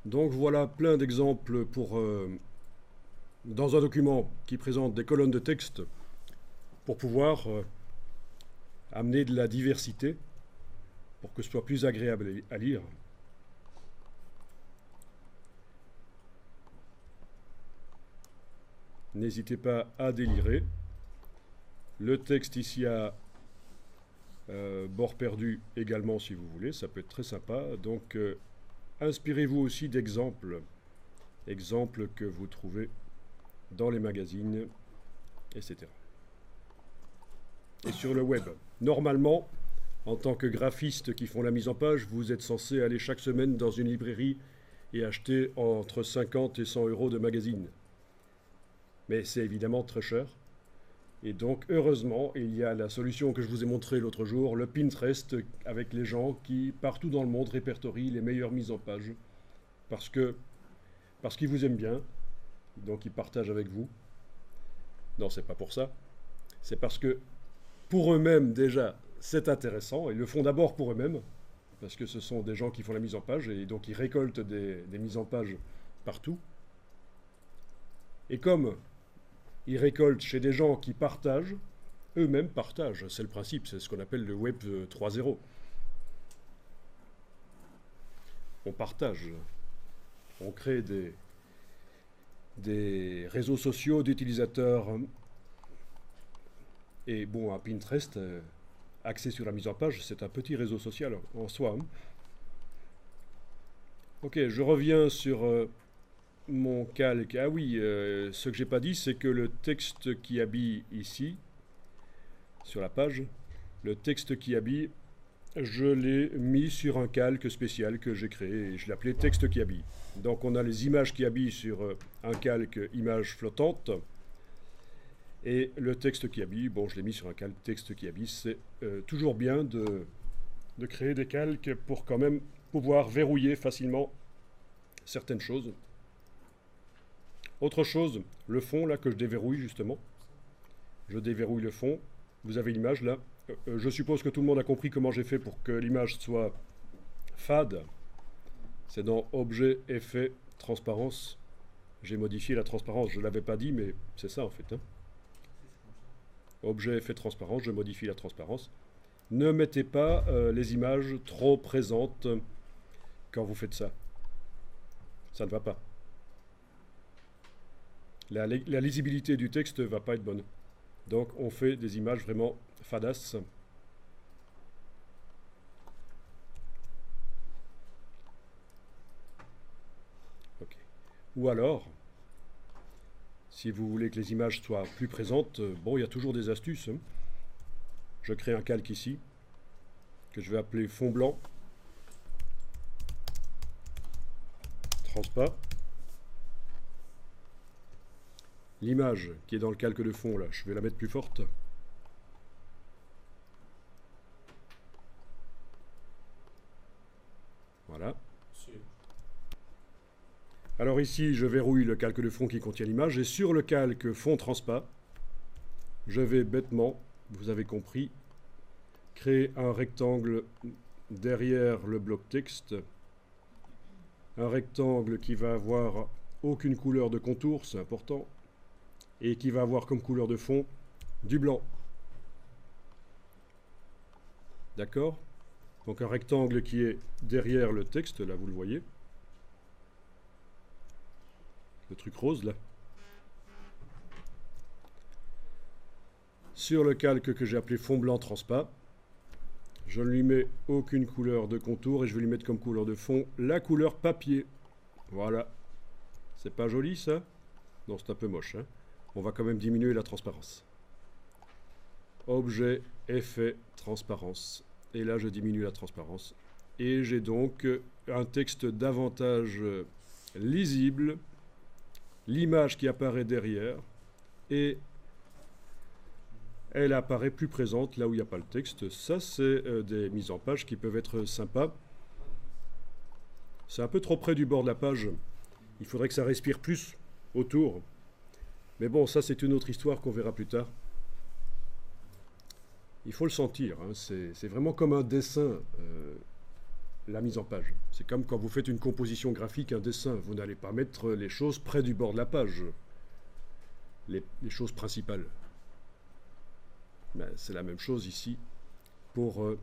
Donc voilà plein d'exemples dans un document qui présente des colonnes de texte pour pouvoir amener de la diversité pour que ce soit plus agréable à lire. N'hésitez pas à délirer. Le texte ici a bord perdu également si vous voulez, ça peut être très sympa. Donc inspirez-vous aussi d'exemples que vous trouvez dans les magazines, etc. Et sur le web. Normalement, en tant que graphiste qui font la mise en page, vous êtes censé aller chaque semaine dans une librairie et acheter entre 50 et 100 euros de magazines. Mais c'est évidemment très cher. Et donc, heureusement, il y a la solution que je vous ai montrée l'autre jour, le Pinterest, avec les gens qui, partout dans le monde, répertorient les meilleures mises en page. Parce qu'ils vous aiment bien, donc ils partagent avec vous. Non, c'est pas pour ça. C'est parce que, pour eux-mêmes, déjà, c'est intéressant. Ils le font d'abord pour eux-mêmes, parce que ce sont des gens qui font la mise en page, et donc ils récoltent des mises en page partout. Et comme ils récoltent chez des gens qui partagent, eux-mêmes partagent. C'est le principe, c'est ce qu'on appelle le Web 3.0. On partage. On crée des réseaux sociaux d'utilisateurs. Et bon, un Pinterest axé sur la mise en page, c'est un petit réseau social en soi. Ok, je reviens sur mon calque. Ah oui, ce que j'ai pas dit, c'est que le texte qui habille ici, sur la page, le texte qui habille, je l'ai mis sur un calque spécial que j'ai créé et je l'ai appelé texte qui habille. Donc on a les images qui habillent sur un calque image flottante et le texte qui habille, bon je l'ai mis sur un calque texte qui habille. C'est toujours bien de créer des calques pour quand même pouvoir verrouiller facilement certaines choses. Autre chose, le fond là que je déverrouille justement. Je déverrouille le fond. Vous avez l'image là. Je suppose que tout le monde a compris comment j'ai fait pour que l'image soit fade. C'est dans Objet, Effet, Transparence. J'ai modifié la transparence. Je ne l'avais pas dit, mais c'est ça en fait. Objet, Effet, Transparence. Je modifie la transparence. Ne mettez pas les images trop présentes quand vous faites ça. Ça ne va pas. La lisibilité du texte ne va pas être bonne. Donc on fait des images vraiment fadasses. Okay. Ou alors, si vous voulez que les images soient plus présentes, bon, il y a toujours des astuces. Je crée un calque ici, que je vais appeler fond blanc, transpa. L'image qui est dans le calque de fond, là, je vais la mettre plus forte. Voilà. Alors ici, je verrouille le calque de fond qui contient l'image, et sur le calque fond transpa, je vais bêtement, vous avez compris, créer un rectangle derrière le bloc texte, un rectangle qui va avoir aucune couleur de contour, c'est important, et qui va avoir comme couleur de fond du blanc. D'accord? Donc un rectangle qui est derrière le texte, là vous le voyez. Le truc rose là. Sur le calque que j'ai appelé fond blanc transpa, je ne lui mets aucune couleur de contour et je vais lui mettre comme couleur de fond la couleur papier. Voilà. C'est pas joli ça? Non, c'est un peu moche, hein. On va quand même diminuer la transparence. Objet, effet, transparence. Et là, je diminue la transparence. Et j'ai donc un texte davantage lisible, l'image qui apparaît derrière, et elle apparaît plus présente là où il n'y a pas le texte. Ça, c'est des mises en page qui peuvent être sympas. C'est un peu trop près du bord de la page. Il faudrait que ça respire plus autour. Mais bon, ça c'est une autre histoire qu'on verra plus tard. Il faut le sentir, hein. C'est vraiment comme un dessin. la mise en page. C'est comme quand vous faites une composition graphique, un dessin. Vous n'allez pas mettre les choses près du bord de la page, les choses principales. Ben, c'est la même chose ici pour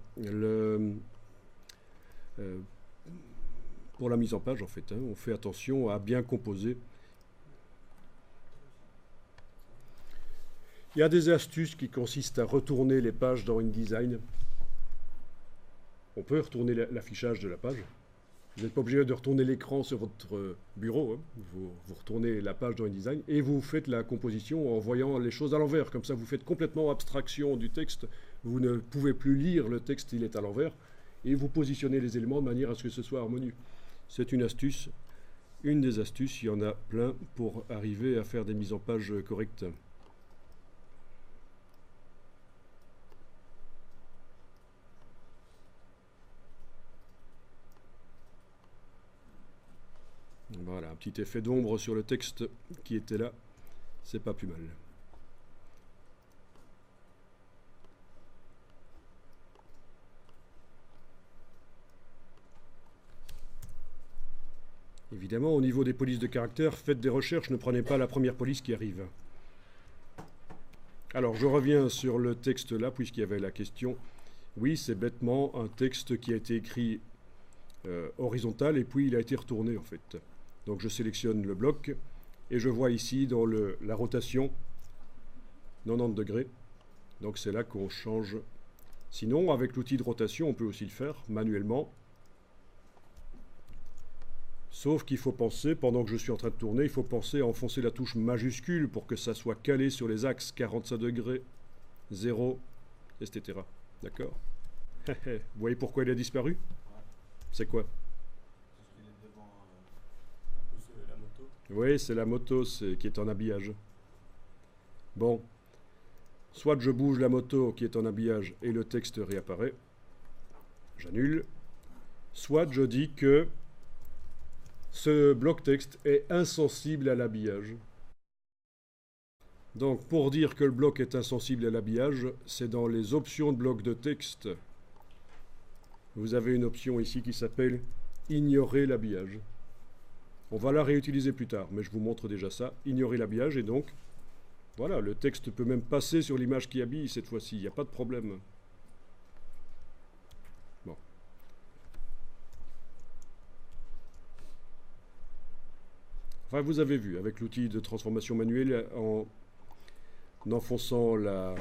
la mise en page, en fait. Hein. On fait attention à bien composer. Il y a des astuces qui consistent à retourner les pages dans InDesign. On peut retourner l'affichage de la page. Vous n'êtes pas obligé de retourner l'écran sur votre bureau. Hein. Vous retournez la page dans InDesign et vous faites la composition en voyant les choses à l'envers. Comme ça, vous faites complètement abstraction du texte. Vous ne pouvez plus lire le texte, il est à l'envers. Et vous positionnez les éléments de manière à ce que ce soit harmonieux. C'est une astuce. Une des astuces, il y en a plein pour arriver à faire des mises en page correctes. Voilà, un petit effet d'ombre sur le texte qui était là, c'est pas plus mal. Évidemment, au niveau des polices de caractère, faites des recherches, ne prenez pas la première police qui arrive. Alors, je reviens sur le texte là, puisqu'il y avait la question. Oui, c'est bêtement un texte qui a été écrit horizontal et puis il a été retourné en fait. Donc je sélectionne le bloc et je vois ici dans la rotation 90 degrés. Donc c'est là qu'on change. Sinon, avec l'outil de rotation, on peut aussi le faire manuellement. Sauf qu'il faut penser, pendant que je suis en train de tourner, il faut penser à enfoncer la touche majuscule pour que ça soit calé sur les axes 45 degrés, 0, etc. D'accord? Vous voyez pourquoi il a disparu? C'est quoi? Oui, c'est la moto qui est en habillage. Bon, soit je bouge la moto qui est en habillage et le texte réapparaît. J'annule. Soit je dis que ce bloc texte est insensible à l'habillage. Donc, pour dire que le bloc est insensible à l'habillage, c'est dans les options de bloc de texte. Vous avez une option ici qui s'appelle « Ignorer l'habillage ». On va la réutiliser plus tard, mais je vous montre déjà ça. Ignorer l'habillage, et donc, voilà, le texte peut même passer sur l'image qui habille cette fois-ci, il n'y a pas de problème. Bon. Enfin, vous avez vu, avec l'outil de transformation manuelle, en enfonçant la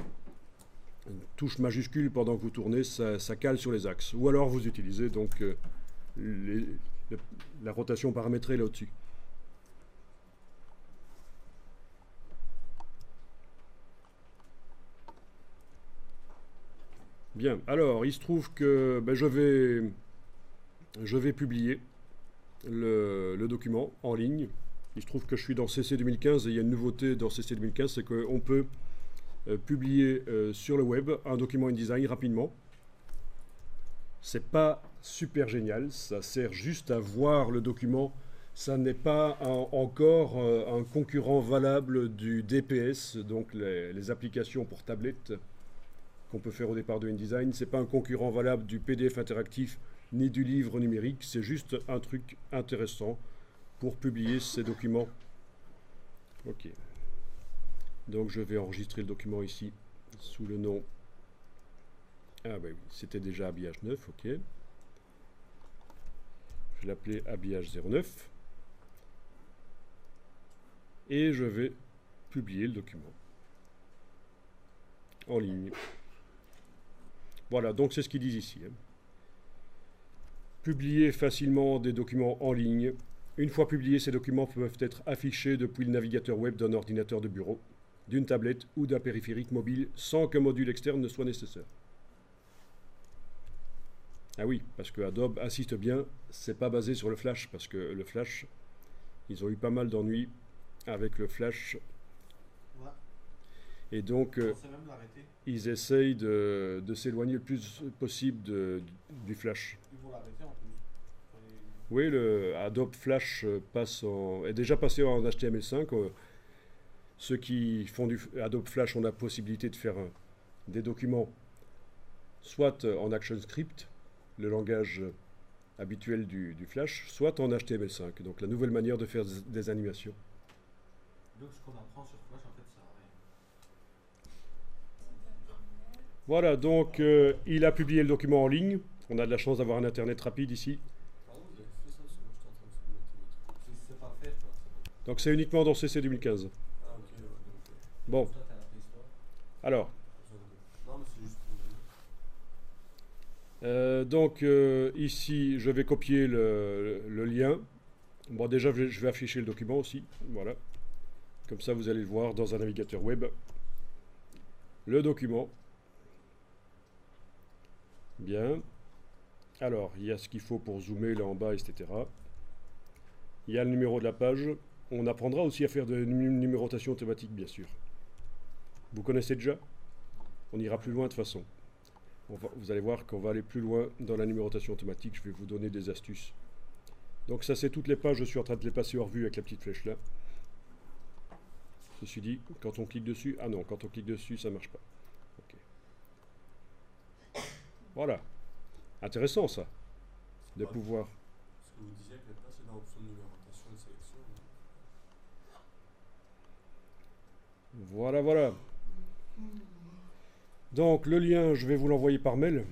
touche majuscule pendant que vous tournez, ça cale sur les axes. Ou alors vous utilisez donc la rotation paramétrée là au-dessus. Bien, alors il se trouve que ben, je vais publier le document en ligne. Il se trouve que je suis dans CC 2015 et il y a une nouveauté dans CC 2015, c'est qu'on peut publier sur le web un document InDesign rapidement. C'est pas super génial, ça sert juste à voir le document. Ça n'est pas encore un concurrent valable du DPS, donc les applications pour tablette qu'on peut faire au départ de InDesign. C'est pas un concurrent valable du PDF interactif ni du livre numérique. C'est juste un truc intéressant pour publier ces documents. Ok. Donc je vais enregistrer le document ici sous le nom. Ah bah oui, c'était déjà habillage 9, ok. Je vais l'appeler habillage 09. Et je vais publier le document en ligne. Voilà, donc c'est ce qu'ils disent ici. Hein. Publier facilement des documents en ligne. Une fois publiés, ces documents peuvent être affichés depuis le navigateur web d'un ordinateur de bureau, d'une tablette ou d'un périphérique mobile sans qu'un module externe ne soit nécessaire. Ah oui, parce que Adobe insiste bien, c'est pas basé sur le Flash, parce que le Flash, ils ont eu pas mal d'ennuis avec le Flash. Ouais. Et donc, ils essayent de s'éloigner le plus possible du Flash. Il faut l'arrêter en plus. Oui, le Adobe Flash est déjà passé en HTML5. Ceux qui font du Adobe Flash ont la possibilité de faire des documents soit en ActionScript, le langage habituel du Flash, soit en HTML5, donc la nouvelle manière de faire des animations. Donc ce qu'on apprend sur Flash, en fait, ça sert à rien. Voilà, donc il a publié le document en ligne. On a de la chance d'avoir un internet rapide ici. Pardon, vous avez fait ça parce que moi j'étais en train de filmer la télé. Si c'est pas fait, quoi. Donc c'est uniquement dans CC 2015. Ah, ok, ouais, donc. Bon, Toi, t'as la préhistoire. alors, Non, mais c'est juste pour me donner. donc ici, je vais copier le lien. Bon, déjà, je vais afficher le document aussi. Voilà. Comme ça, vous allez le voir dans un navigateur web. Le document. Bien. Alors, il y a ce qu'il faut pour zoomer là en bas, etc. Il y a le numéro de la page. On apprendra aussi à faire de numérotation thématique, bien sûr. Vous connaissez déjà? On ira plus loin de toute façon. Vous allez voir qu'on va aller plus loin dans la numérotation automatique. Je vais vous donner des astuces. Donc ça, c'est toutes les pages. Je suis en train de les passer hors vue avec la petite flèche là. Ceci dit, quand on clique dessus... Ah non, quand on clique dessus, ça ne marche pas. Ok. Voilà. Intéressant ça, de pouvoir... Ce que vous disiez que maintenant c'est dans l'option de numérotation et de sélection. Voilà, voilà. Donc le lien, je vais vous l'envoyer par mail.